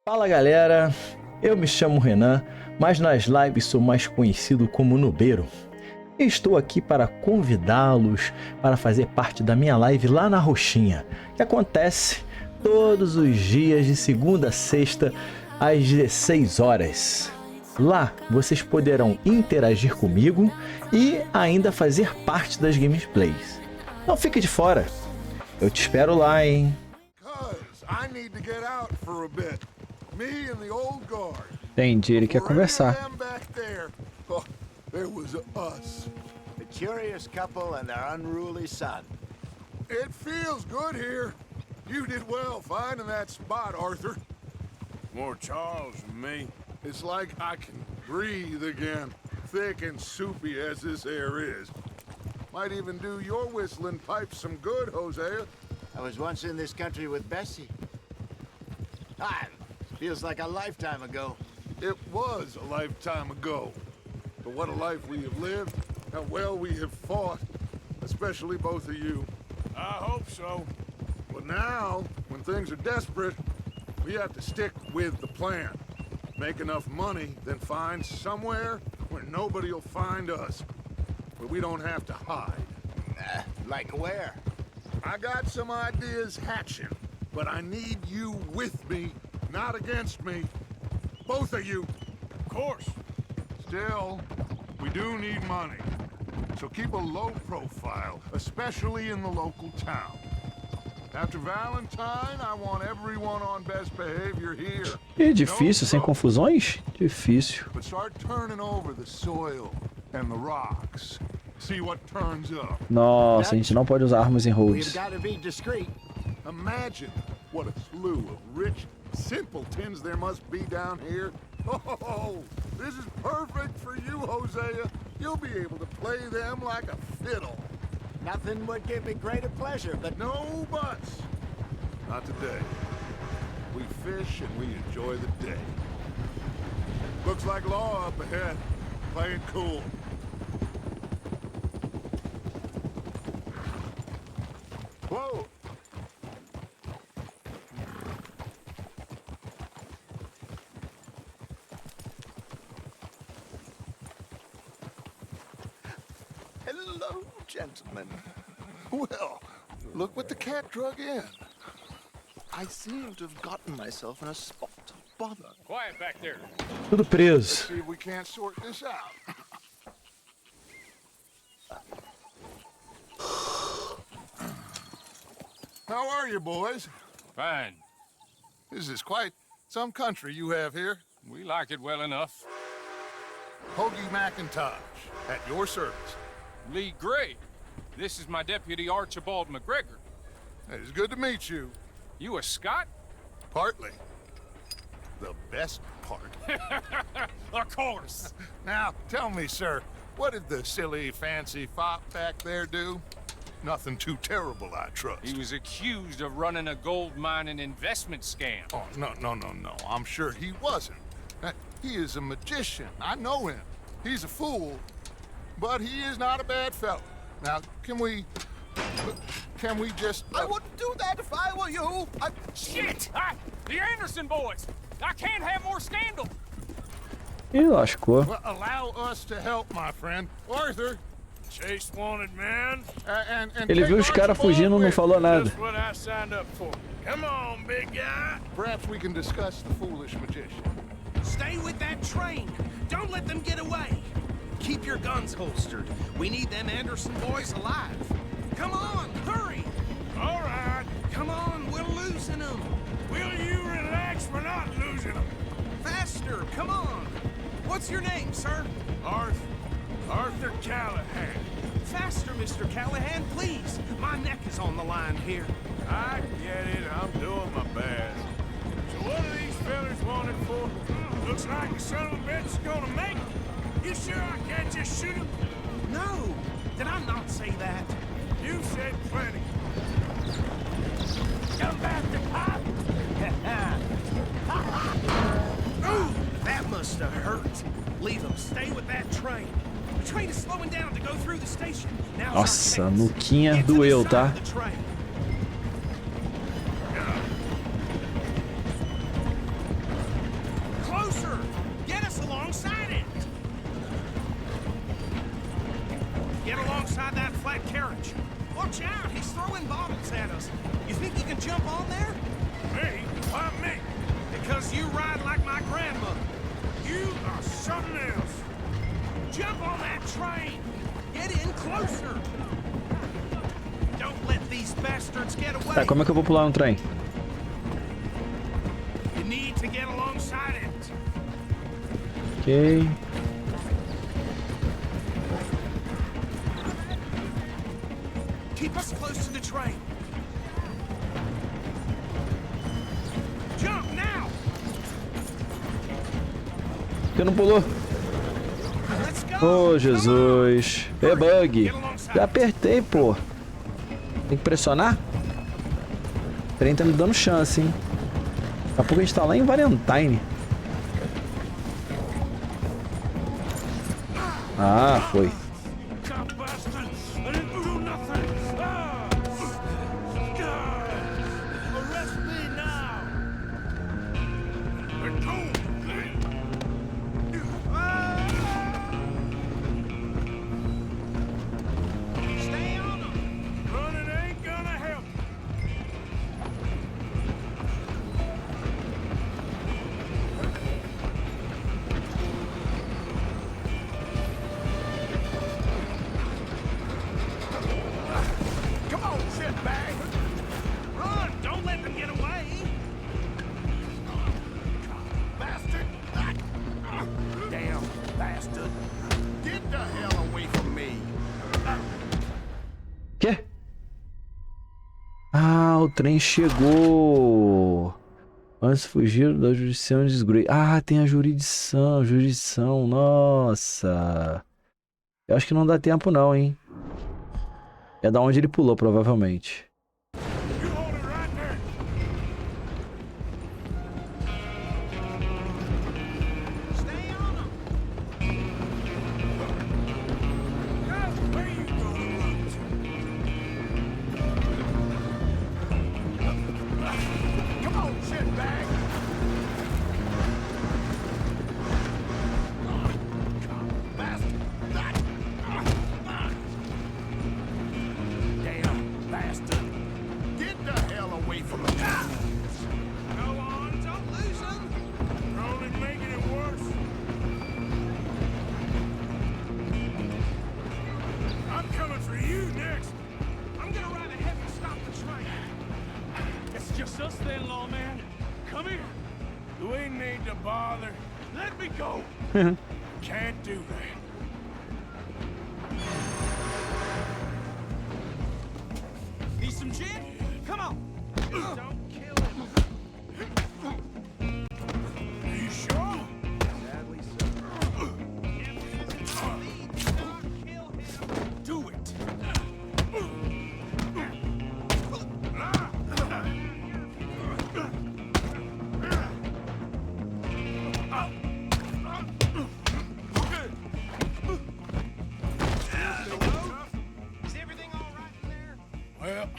Fala galera, eu me chamo Renan, mas nas lives sou mais conhecido como Nubeiro. E estou aqui para convidá-los para fazer parte da minha live lá na Roxinha, que acontece todos os dias de segunda a sexta às 16 horas. Lá vocês poderão interagir comigo e ainda fazer parte das gameplays. Não fique de fora, eu te espero lá, hein? Entendi, ele quer conversar. There was us. A curious couple and their unruly son. It feels good here. You did well finding that spot, Arthur. More Charles than me. It's like I can breathe again, thick and soupy as this air is. Might even do your whistling pipes some good, Hosea. I was once in this country with Bessie. Feels like a lifetime ago. It was a lifetime ago. But what a life we have lived, how well we have fought, especially both of you. I hope so. But now, when things are desperate, we have to stick with the plan. Make enough money, then find somewhere where nobody will find us. Where we don't have to hide. Like where? I got some ideas hatching, but I need you with me, not against me. Both of you. Of course. Still, we do need money. So keep a low profile, especially in the local town. After Valentine, I want everyone on best behavior here. É difícil, sem confusões? Difícil. But start turning over the soil and the rocks. See what turns up. Nossa, a gente não pode usar armas em We've holds. got to be discreet. Imagine what a slew of rich simpletons there must be down here. Oh, this is perfect for you, Hosea. You'll be able to play them like a fiddle. Nothing would give me greater pleasure, but No buts. Not today. We fish and we enjoy the day. Looks like law up ahead. Play it cool. Whoa! hello, gentlemen. Well, look what the cat drug in. I seem to have gotten myself in a spot of bother. Quiet back there. Tudo preso. See if we can't sort this out. How are you, boys? Fine. This is quite some country you have here. We like it well enough. Hoagie McIntosh, at your service. Lee Gray. This is my deputy Archibald McGregor. It's good to meet you. You a Scot? Partly. The best part. Of course. Now, tell me, sir, what did the silly, fancy fop back there do? Nothing too terrible, I trust. He was accused of running a gold mining investment scam. Oh, no. I'm sure he wasn't. He is a magician. I know him. He's a fool, but he is not a bad fellow. Now, can we just... I wouldn't do that if I were you. Shit! The Anderson boys! I can't have more scandal! Ih, lascou. Well, allow us to help, my friend. Arthur, Chase wanted man. and Ele take viu os caras Archibald fugindo e não with falou you. nada. That's what I signed up for. Come on, big guy. Perhaps we can discuss the foolish magician. Stay with that train. Don't let them get away. Keep your guns holstered. We need them Anderson boys alive. Come on, hurry. All right. Come on, we're losing them. Will you relax? We're not losing them. Faster, come on. What's your name, sir? Arthur Callahan. Faster, Mr. Callahan, please. My neck is on the line here. I get it. I'm doing my best. So what are these fellas wanted for? Looks like the son of a bitch is gonna make it. You sure I can't just shoot him? No, did I not say that? You said plenty. Come back to pop. Ooh, that must have hurt. Leave them. Stay with that train. The train is slowing down to go through the station. Now's our Nossa, chance. nuquinha Get to the doeu, side tá? of the train. Watch out! He's throwing bottles at us. You think you can jump on there? Me? Why me? Because you ride like my grandmother. You are something else. Jump on that train! Get in closer! Don't let these bastards get away! Tá, como é que eu vou pular no trem? You need to get alongside it. Ok. Keep us close to the train. Jump now! Por que não pulou? Let's go! Oh, Jesus. É bug. Get alongside. Já apertei, pô. Tem que pressionar? O trem tá me dando chance, hein? Daqui a pouco a gente tá lá em Valentine. Ah, foi. God bastard! I didn't do nothing! Ah! God! Arrest me now! Let go! Stay on them! Running ain't gonna help. Come on, shitbag! Run! Don't let them get away! Bastard! Damn bastard! Get the hell away from me! Quê? Ah, o trem chegou. Antes de fugir da jurisdição de desgraça. Ah, tem a jurisdição. Nossa. Eu acho que não dá tempo não, hein? É da onde ele pulou, provavelmente. You hold it right there. Stay on them! Where you gonna run to? Come on, shitbag! Bastard! Damn bastard! Get the hell away from me! Go on, don't lose them! You're only making it worse. I'm coming for you next. I'm gonna ride ahead and stop the train. It's just us then, lawman. Come here. You ain't need to bother. Let me go. Can't do that. Need some gin? Come on! Don't kill him! You sure? Sadly, sir. If it isn't me, do not kill him! Do it. Is everything all right in there? Well,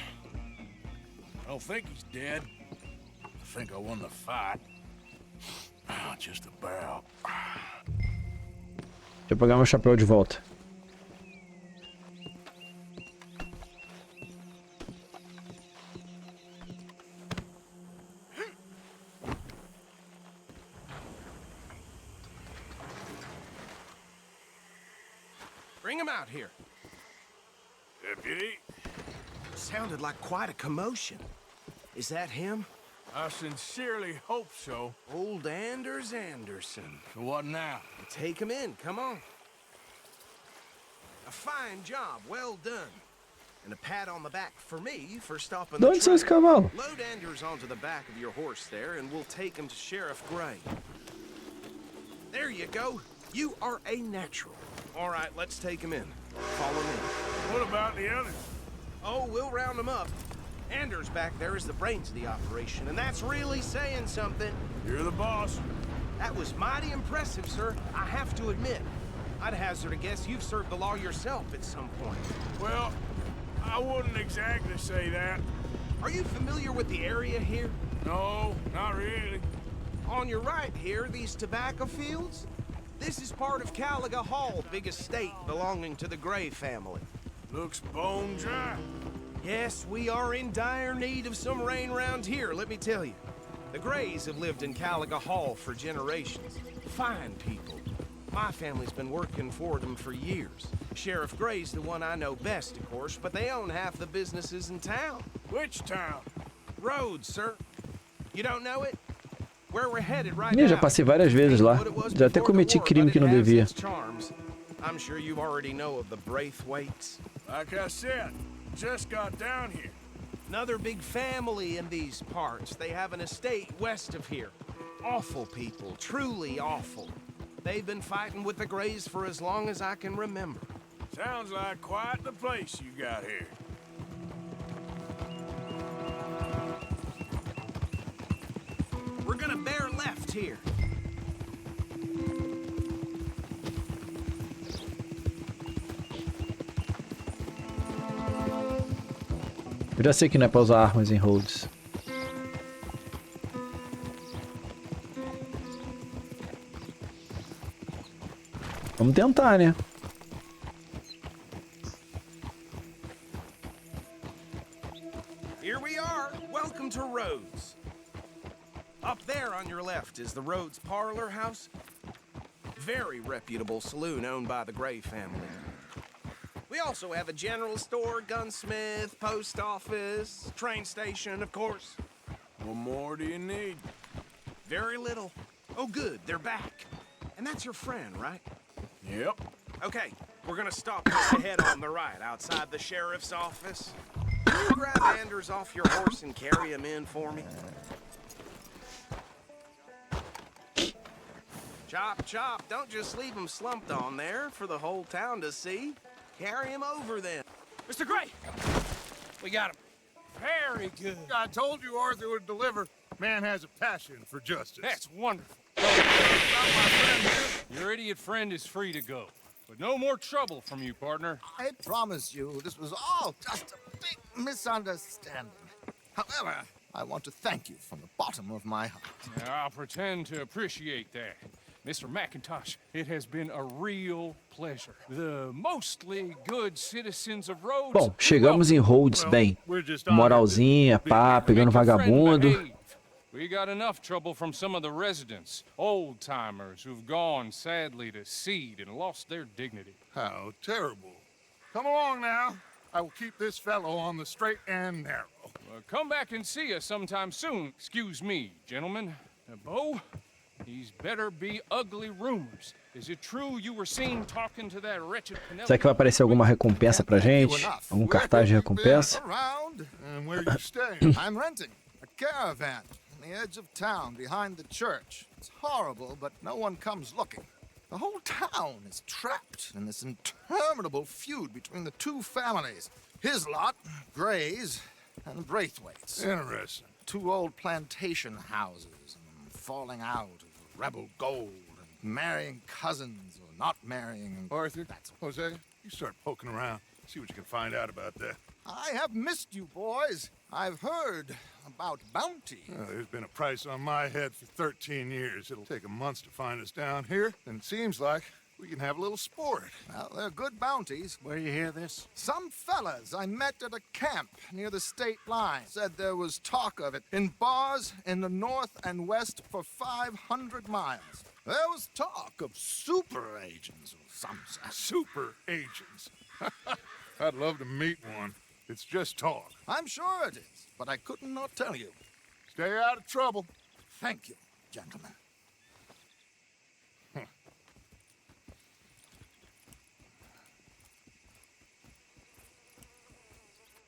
I don't think he's dead. I think I won the fight. Just about. Deixa eu pegar meu chapéu de volta. Bring him out here. Deputy, Sounded like quite a commotion. Is that him? I sincerely hope so. Old Anders Anderson. So what now? Take him in, come on. A fine job, well done. And a pat on the back for me for stopping De the onde são esse train. cavalo? Load Anders onto the back of your horse there, and we'll take him to Sheriff Gray. There you go. You are a natural. All right, let's take him in. Follow me. What about the others? Oh, we'll round them up. Anders back there is the brains of the operation, and that's really saying something. You're the boss. That was mighty impressive, sir. I have to admit. I'd hazard a guess you've served the law yourself at some point. Well, I wouldn't exactly say that. Are you familiar with the area here? No, not really. On your right here, these tobacco fields? This is part of Caliga Hall, big estate belonging to the Gray family. Looks bone dry. Yes, we are in dire need of some rain around here, let me tell you. The Grays have lived in Caliga Hall for generations. Fine people. My family's been working for them for years. Sheriff Gray's the one I know best, of course, but they own half the businesses in town. Which town? Rhodes, sir. You don't know it? Where we're headed right Ih, já now. passei várias vezes lá. Já até cometi crime que não devia. I'm sure you already know of the Braithwaites. Like I said, just got down here. Another big family in these parts. They have an estate west of here. Awful people, truly awful. They've been fighting with the Grays for as long as I can remember. Sounds like quite the place you got here. We're gonna bear left here. Eu já sei que não é pra usar armas em Rhodes. Vamos tentar, né? Here we are. Welcome to Rhodes. Up there on your left is the Rhodes Parlor House. Very reputable saloon owned by the Gray family. We also have a general store, gunsmith, post office, train station, of course. What more do you need? Very little. Oh, good, they're back. And that's your friend, right? Yep. Okay, we're gonna stop just ahead on the right, outside the sheriff's office. Can you grab Anders off your horse and carry him in for me? Chop, chop, don't just leave him slumped on there for the whole town to see. Carry him over then. Mr. Gray! We got him. Very good. I told you Arthur would deliver. Man has a passion for justice. That's wonderful. Your idiot friend is free to go. But no more trouble from you, partner. I promise you, this was all just a big misunderstanding. However, I want to thank you from the bottom of my heart. Now, I'll pretend to appreciate that. Mr. McIntosh, it has been a real pleasure. The mostly good citizens of Rhodes... Bom, chegamos em Rhodes bem. Moralzinha, pá, pegando vagabundo. We got enough trouble from some of the residents, old-timers who've gone, sadly, to seed and lost their dignity. How terrible. Come along now. I will keep this fellow on the straight and narrow. Come back and see us sometime soon. Excuse me, gentlemen. Bo, these better be ugly rumors. Is it true you were seen talking to that wretched Penelope? Será que vai aparecer alguma recompensa pra gente? Algum cartaz de recompensa? Around? And where you staying? I'm renting a caravan on the edge of town behind the church. It's horrible, but no one comes looking. The whole town is trapped in this interminable feud between the two families. His lot, Gray's, and Braithwaite's. Interesting. Two old plantation houses, and falling out of rebel gold, and marrying cousins or not marrying. And Arthur, Jose, you start poking around. See what you can find out about that. I have missed you, boys. I've heard about bounty. There's been a price on my head for 13 years. It'll take 'em months to find us down here, and it seems like we can have a little sport. Well, they're good bounties. Where you hear this? Some fellas I met at a camp near the state line said there was talk of it in bars in the north and west for 500 miles. There was talk of super agents of some sort. Super agents. I'd love to meet one. It's just talk. I'm sure it is, but I couldn't not tell you. Stay out of trouble. Thank you, gentlemen.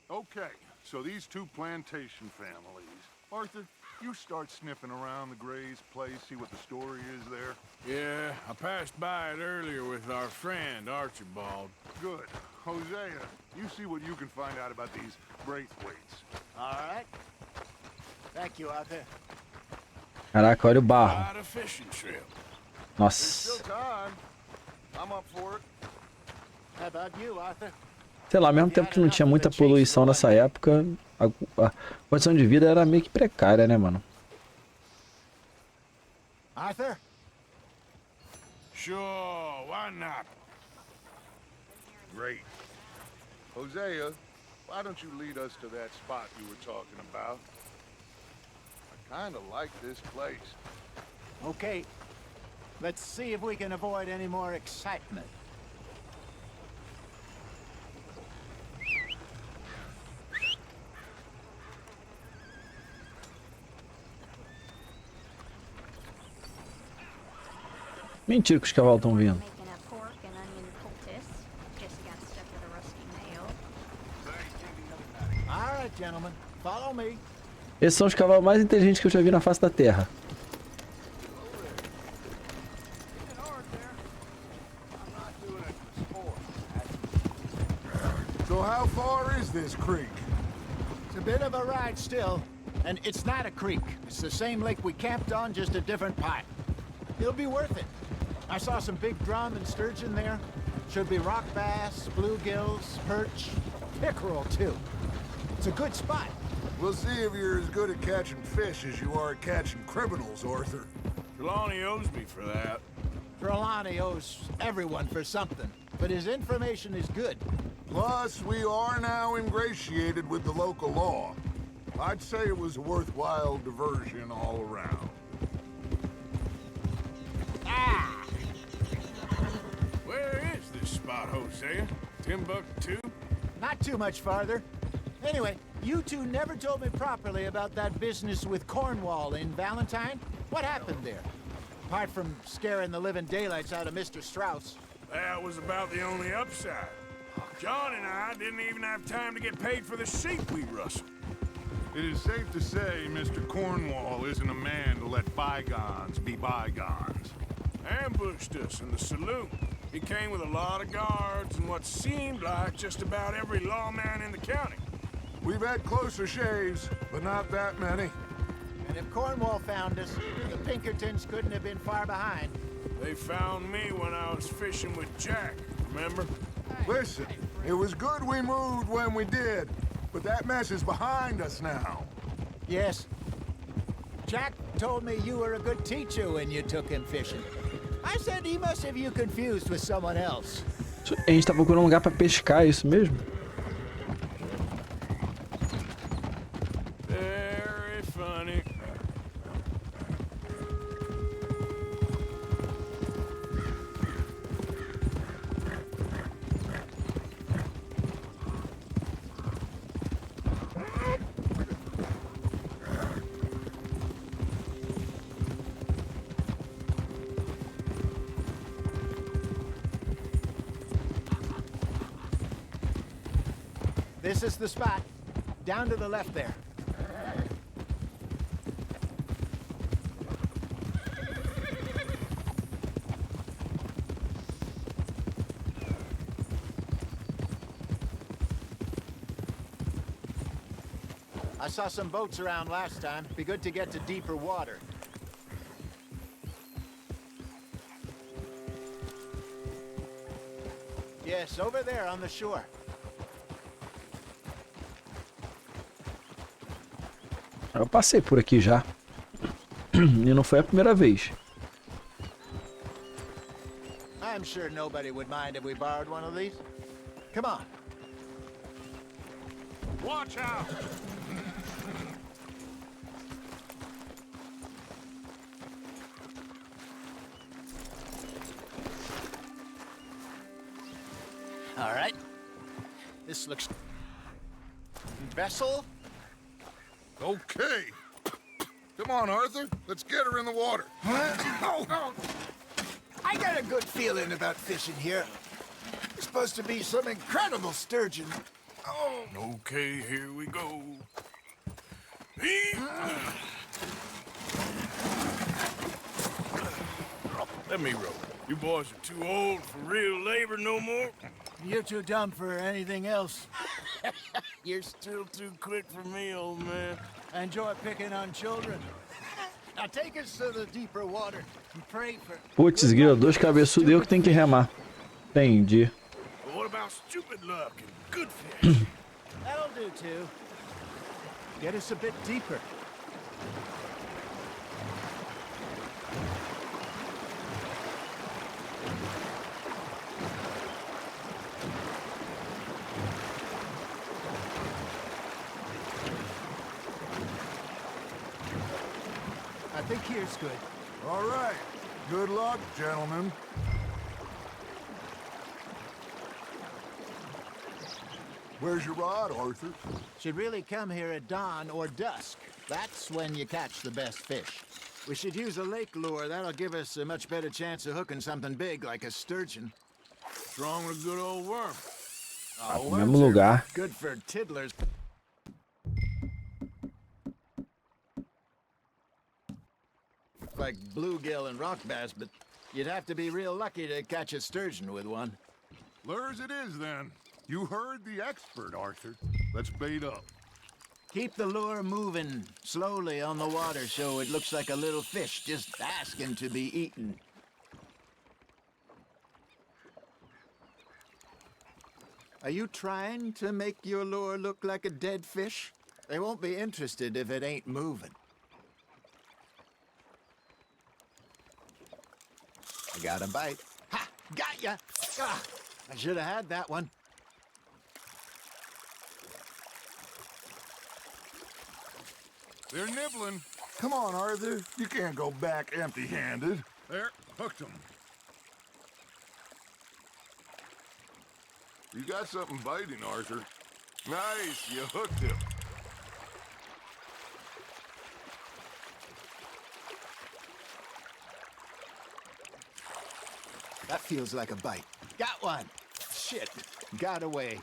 Okay, so these two plantation families. Arthur, you start sniffing around the Gray's place, see what the story is there. Yeah, I passed by it earlier with our friend, Archibald. Good. Hosea, you see what you can find out about these Braithwaites. All right. Thank you, Arthur. Caraca, olha o barro. Quite a fishing trip. Nossa. Still time. I'm up for it. How about you, Arthur? Sei lá, ao mesmo tempo que não tinha muita poluição nessa época, a condição de vida era meio que precária, né, mano? Arthur? Sure, why not? Great. Hosea, why don't you lead us to that spot you were talking about? I kind of like this place. Okay. Let's see if we can avoid any more excitement. Mentira que os cavalos estão vindo. Making a pork and onion poultice. Just got stuck with a rusty nail. All right, gentlemen. Follow me. Esses são os cavalos mais inteligentes que eu já vi na face da Terra. So how far is this creek? It's a bit of a ride still. And it's not a creek. It's the same lake we camped on, just a different part. It'll be worth it. I saw some big drum and sturgeon there. Should be rock bass, bluegills, perch, pickerel too. It's a good spot. We'll see if you're as good at catching fish as you are at catching criminals, Arthur. Trelawney owes me for that. Trelawney owes everyone for something, but his information is good. Plus, we are now ingratiated with the local law. I'd say it was a worthwhile diversion all around. Where is this spot, Hosea? Timbuktu? Not too much farther. Anyway, you two never told me properly about that business with Cornwall in Valentine. What happened there? Apart from scaring the living daylights out of Mr. Strauss. That was about the only upside. John and I didn't even have time to get paid for the sheep we rustled. It is safe to say Mr. Cornwall isn't a man to let bygones be bygones. Ambushed us in the saloon. He came with a lot of guards and what seemed like just about every lawman in the county. We've had closer shaves, but not that many. And if Cornwall found us, the Pinkertons couldn't have been far behind. They found me when I was fishing with Jack, remember? Listen, it was good we moved when we did, but that mess is behind us now. Yes. Jack told me you were a good teacher when you took him fishing. I said he must have you confused with someone else. A gente tá procurando um lugar pra pescar, é isso mesmo? Very funny. This is the spot. Down to the left there. I saw some boats around last time. Be good to get to deeper water. Yes, over there on the shore. Eu passei por aqui já. E não foi a primeira vez. I'm sure nobody would mind if we borrowed one of these. Come on. Watch out! All right. This looks... Vessel? Okay. Come on, Arthur. Let's get her in the water. I got a good feeling about fishing here. There's supposed to be some incredible sturgeon. Oh, Okay, here we go. Let me row. You boys are too old for real labor no more. you're too dumb for anything else. You're still too quick for me, old man. I enjoy picking on children. Now take us to the deeper water and pray for... Putz, grila, dois cabeçudos eu que tenho que remar. Entendi. But what about stupid luck and good fish? That'll do, too. Get us a bit deeper. think here's good. All right. Good luck, gentlemen. Where's your rod, Arthur? Should really come here at dawn or dusk. That's when you catch the best fish. We should use a lake lure. That'll give us a much better chance of hooking something big like a sturgeon. Strong with a good old worm. Oh, No mesmo lugar. good for tiddlers. Like bluegill and rock bass, but you'd have to be real lucky to catch a sturgeon with one. Lures it is, then. You heard the expert, Arthur. Let's bait up. Keep the lure moving slowly on the water so it looks like a little fish just asking to be eaten. Are you trying to make your lure look like a dead fish? They won't be interested if it ain't moving. I got a bite. Ha! Got ya! Ah, I should have had that one. They're nibbling. Come on, Arthur. You can't go back empty-handed. There, hooked them. You got something biting, Arthur. Nice, you hooked him. That feels like a bite. Got one! Shit, got away.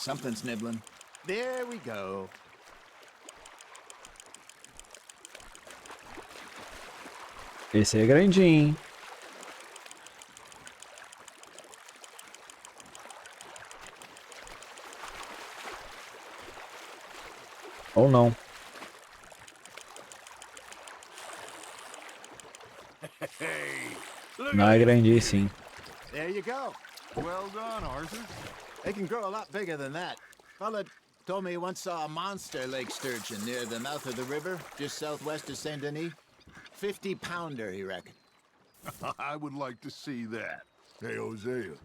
Something's nibbling. There we go. Esse é grandinho. Ou não. Hey, look Não at é this. grandinho sim. There you go. Well done, Arthur. They can grow a lot bigger than that. Fella told me he once saw a monster lake sturgeon near the mouth of the river, just southwest of Saint Denis. 50-pounder, he reckoned. I would like to see that. Hey, Hosea, you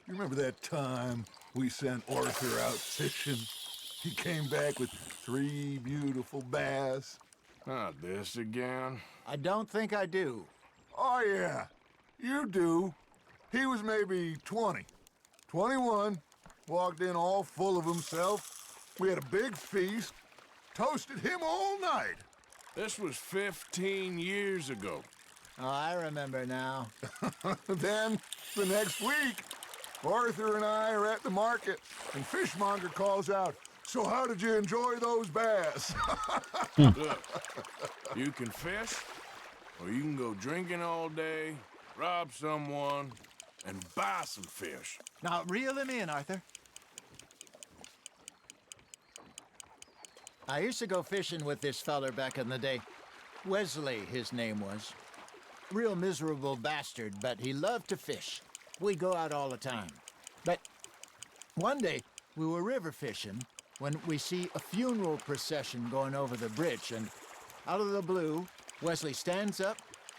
remember that time we sent Arthur out fishing? He came back with 3 beautiful bass. Not this again. I don't think I do. Oh, yeah, you do. He was maybe 20, 21, walked in all full of himself. We had a big feast, toasted him all night. This was 15 years ago. Oh, I remember now. Then, the next week, Arthur and I are at the market, and Fishmonger calls out, "So how did you enjoy those bass?" Look, you can fish, or you can go drinking all day, rob someone, and buy some fish. Now, reel him in, Arthur. I used to go fishing with this feller back in the day. Wesley, his name was. Real miserable bastard, but he loved to fish. We'd go out all the time. But one day, we were river fishing when we see a funeral procession going over the bridge, and out of the blue, Wesley stands up,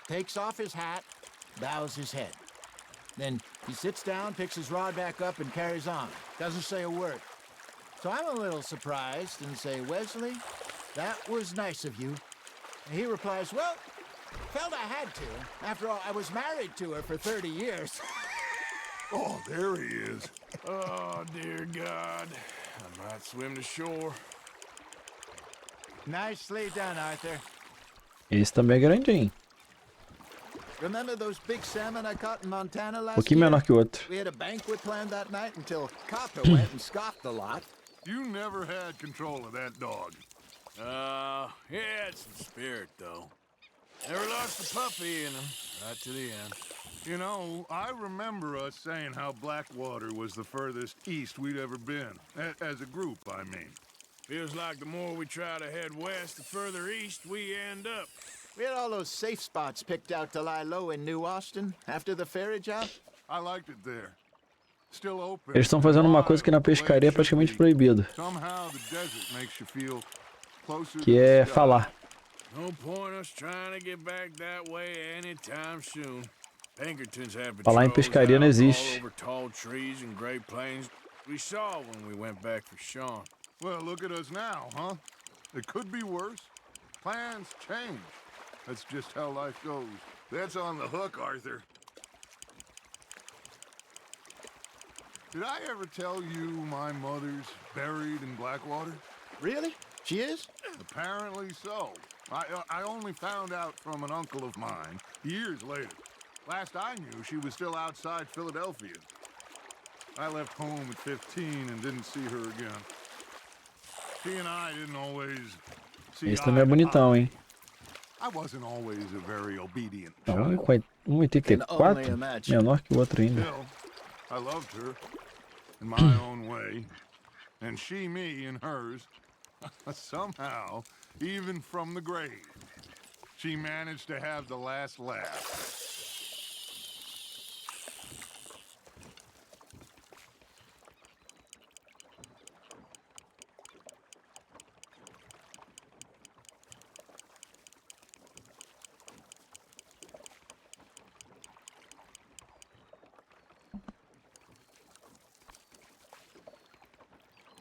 takes off his hat, bows his head. Then he sits down, picks his rod back up, and carries on. Doesn't say a word. So I'm a little surprised and say, "Wesley, that was nice of you." And he replies, "Well, felt I had to. After all, I was married to her for 30 years. Oh, there he is. Oh, dear God. I might swim to shore. Nicely done, Arthur. Esse também é grandinho. Remember those big salmon I caught in Montana Um last pouquinho year? menor que o outro. We had a banquet planned that night until Copper went and scoffed a lot. You never had control of that dog. He had some spirit, though. Never lost the puppy in him, right to the end. You know, I remember us saying how Blackwater was the furthest east we'd ever been. As a group, I mean. Feels like the more we try to head west, the further east we end up. We had all those safe spots picked out to lie low in New Austin after the ferry job. I liked it there. Still open. Eles estão fazendo uma coisa que na pescaria é praticamente proibido, Somehow the desert makes you feel closer que to the é sky. falar. No point us trying to get back that way anytime soon. Pinkertons have Falar em patrols pescaria não out all existe. over tall trees and Great Plains. We saw when we went back for Sean. Well, look at us now, huh? It could be worse. Plans change. That's just how life goes. That's on the hook, Arthur. Did I ever tell you my mother's buried in Blackwater? Really? She is? Apparently so. I only found out from an uncle of mine years later. Last I knew, she was still outside Philadelphia. I left home at 15 and didn't see her again. She and I didn't always see Esse também é bonitão, hein? I wasn't always a very obedient Não, child. 1,84? Menor que o outro ainda. Still, I loved her in my own way, and she me in hers. Somehow, even from the grave, she managed to have the last laugh.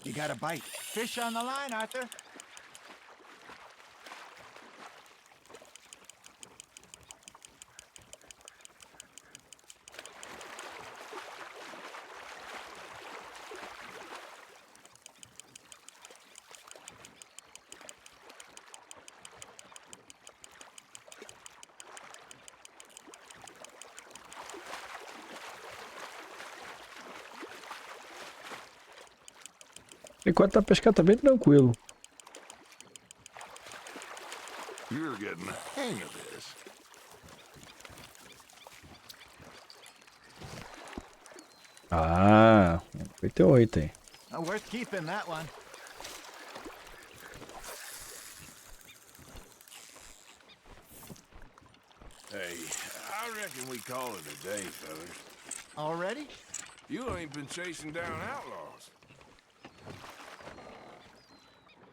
You got a bite. Fish on the line, Arthur. Enquanto tá pescando, tá bem tranquilo. You're getting the hang of this. Ah, 58 aí. Worth keeping that one. Hey, I reckon we call it a day, fellas. Already? You ain't been chasing down outlaws.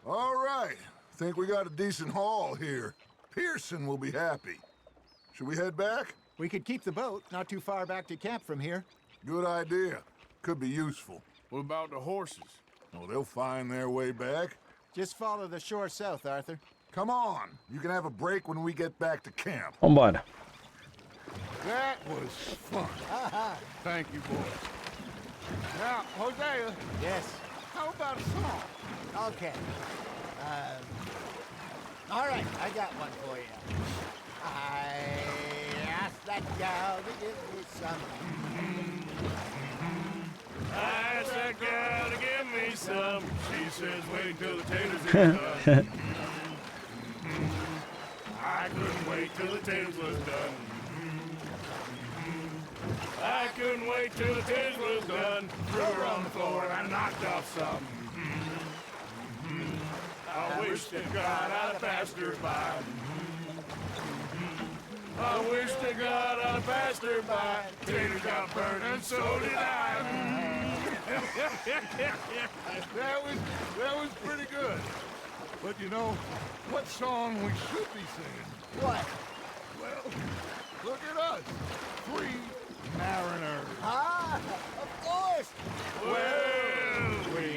All right. Think we got a decent haul here. Pearson will be happy. Should we head back? We could keep the boat not too far back to camp from here. Good idea. Could be useful. What about the horses? Oh, they'll find their way back. Just follow the shore south, Arthur. Come on. You can have a break when we get back to camp. Vambora. That was fun. Thank you, boys. Now, Hosea, Yes. how about a song? Okay. All right, I got one for you. I asked that gal to give me some. I asked that gal to give me some. She says, wait till the taters is done. I couldn't wait till the taters was done. I couldn't wait till the taters was done. Threw her on the floor and I knocked off some. I wish to God I'd have passed her by. I wish to God I'd have passed her by. Taters got burned and so did I. That was pretty good. But you know, what song we should be singing? What? Well, look at us. Free mariners. Ah, of course. Well, we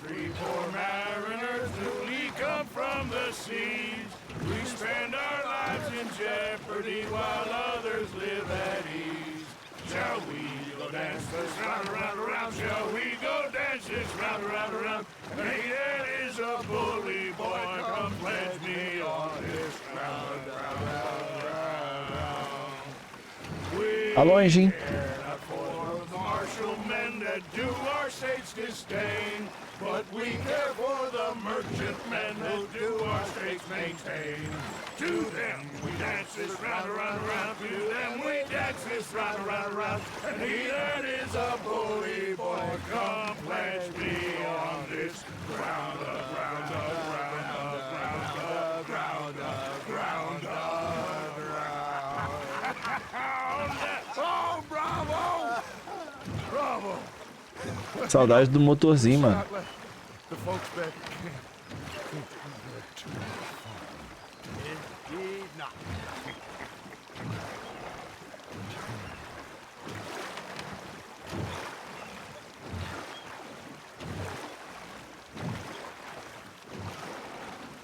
three poor mariners newly come from the seas. We spend our lives in jeopardy while others live at ease. Shall we go dance this round, around, around? Shall we go dance this round, around, around? Hey, that is a bully boy. Come pledge me on this round, round, round, round. We Tá longe, hein? care not for the martial men that do our state's disdain, but we care for the merchant men who do our state's maintain. To them we dance this round, around, around. To them we dance this round, around, around. And he that is a bully boy, come pledge me on this ground, ground, ground, ground, ground, ground, ground. Saudade do motorzinho, mano. Not let the folks back think we're too far. Indeed not.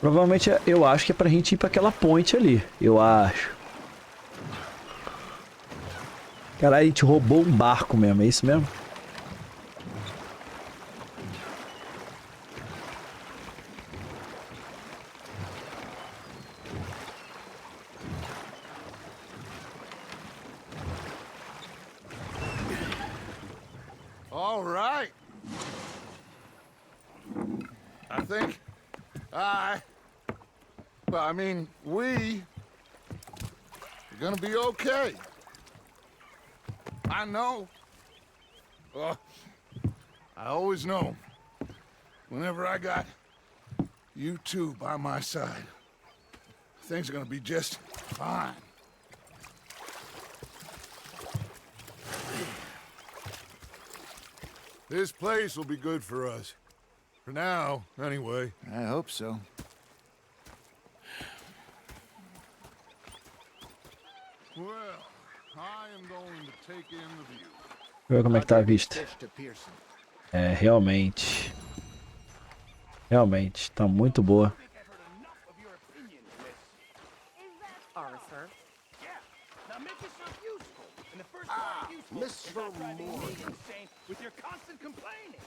Provavelmente eu acho que é pra gente ir pra aquela ponte ali. Eu acho. Caralho, a gente roubou um barco mesmo, é isso mesmo? All right. I think I mean, we are gonna be okay. I know. Oh, I always know. Whenever I got you two by my side, things are gonna be just fine. This place will be good for us. For now, anyway. I hope so. Well, I am going to take in the view. Deixa eu ver como é que tá a vista. Fish to Pearson. É, realmente. Realmente, tá muito boa. Arthur. Yeah. Now make yourself useful. And the first part of useful is not driving me insane with your constant complaining.